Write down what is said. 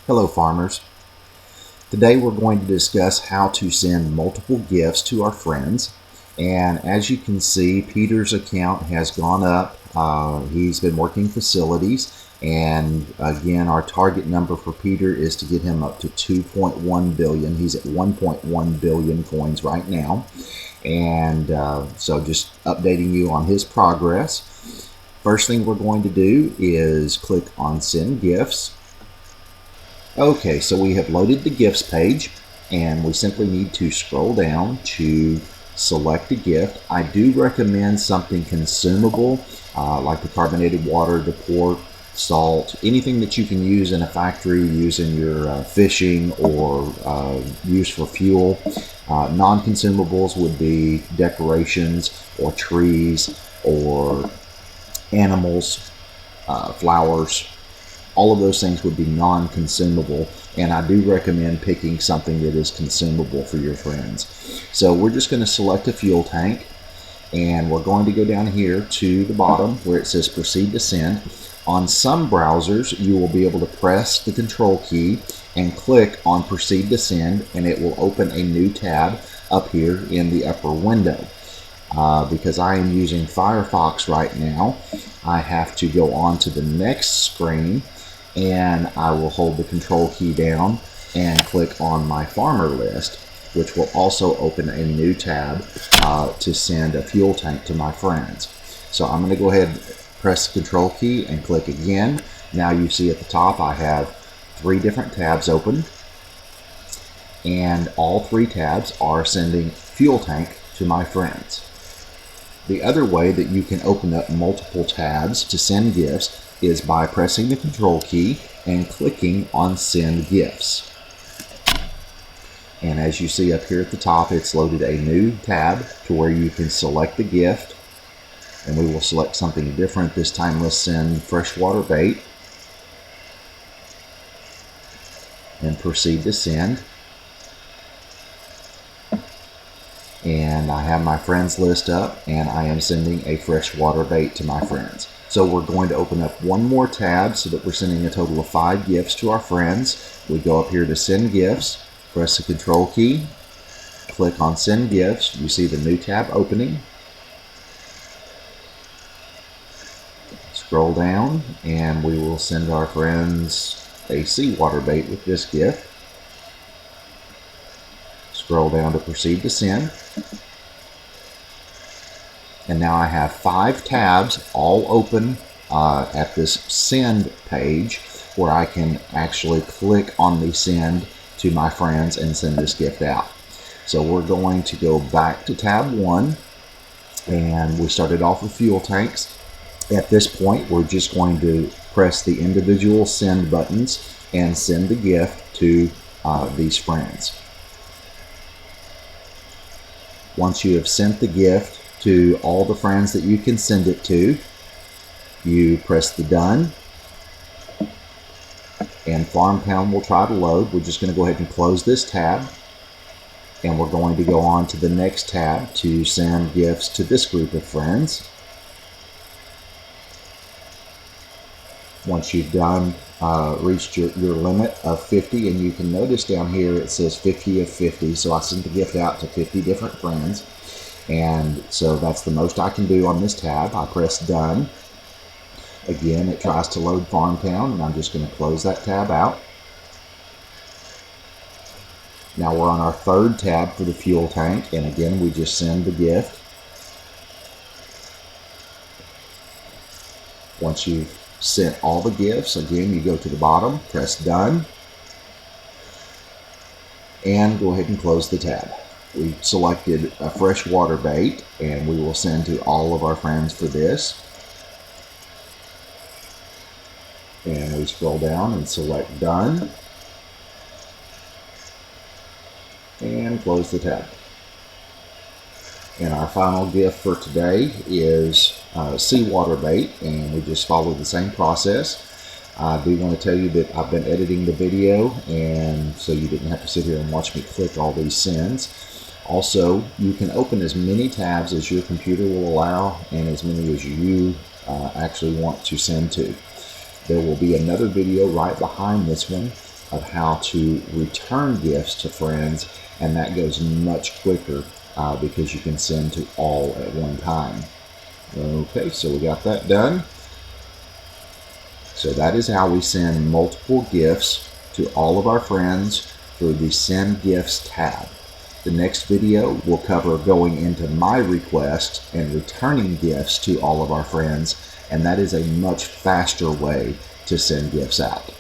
Hello farmers. Today we're going to discuss how to send multiple gifts to our friends, and as you can see, Peter's account has gone up. He's been working facilities, and again our target number for Peter is to get him up to 2.1 billion. He's at 1.1 billion coins right now, and so just updating you on his progress. First thing we're going to do is click on send gifts. Okay, so we have loaded the gifts page, and we simply need to scroll down to select a gift. I do recommend something consumable, like the carbonated water, the port, salt, anything that you can use in a factory, use in your fishing or use for fuel. Non-consumables would be decorations or trees or animals, flowers. All of those things would be non-consumable, and I do recommend picking something that is consumable for your friends. So we're just going to select a fuel tank, and we're going to go down here to the bottom where it says proceed to send. On some browsers you will be able to press the control key and click on proceed to send, and it will open a new tab up here in the upper window. Because I am using Firefox right now, I have to go on to the next screen, and I will hold the control key down and click on my farmer list, which will also open a new tab to send a fuel tank to my friends. So I'm going to go ahead and press the control key and click again. Now you see at the top I have 3 different tabs open, and all 3 tabs are sending fuel tank to my friends. The other way that you can open up multiple tabs to send gifts is by pressing the control key and clicking on send gifts. And as you see up here at the top, it's loaded a new tab to where you can select the gift, and we will select something different. This time let's send freshwater bait and proceed to send. And I have my friends list up, and I am sending a freshwater bait to my friends. So we're going to open up one more tab so that we're sending a total of 5 gifts to our friends. We go up here to send gifts, press the control key, click on send gifts. You see the new tab opening. Scroll down, and we will send our friends a seawater bait with this gift. Scroll down to proceed to send. And now I have 5 tabs all open at this send page, where I can actually click on the send to my friends and send this gift out. So we're going to go back to tab 1, and we started off with fuel tanks. At this point we're just going to press the individual send buttons and send the gift to these friends. Once you have sent the gift to all the friends that you can send it to, you press the done, and FarmTown will try to load. We're just going to go ahead and close this tab, and we're going to go on to the next tab to send gifts to this group of friends. Once you've done reached your limit of 50, and you can notice down here it says 50 of 50, so I sent the gift out to 50 different friends, and so that's the most I can do on this tab. I press done. Again, it tries to load FarmTown, and I'm just going to close that tab out. Now we're on our 3rd tab for the fuel tank, and again we just send the gift. Once you've sent all the gifts, again you go to the bottom, press done, and go ahead and close the tab. We selected a freshwater bait, and we will send to all of our friends for this. And we scroll down and select done, and close the tab. And our final gift for today is seawater bait, and we just follow the same process. I do want to tell you that I've been editing the video, and so you didn't have to sit here and watch me click all these sends. Also, you can open as many tabs as your computer will allow, and as many as you actually want to send to. There will be another video right behind this one of how to return gifts to friends, and that goes much quicker because you can send to all at one time. Okay, so we got that done. So that is how we send multiple gifts to all of our friends through the Send Gifts tab. The next video will cover going into My Request and returning gifts to all of our friends, and that is a much faster way to send gifts out.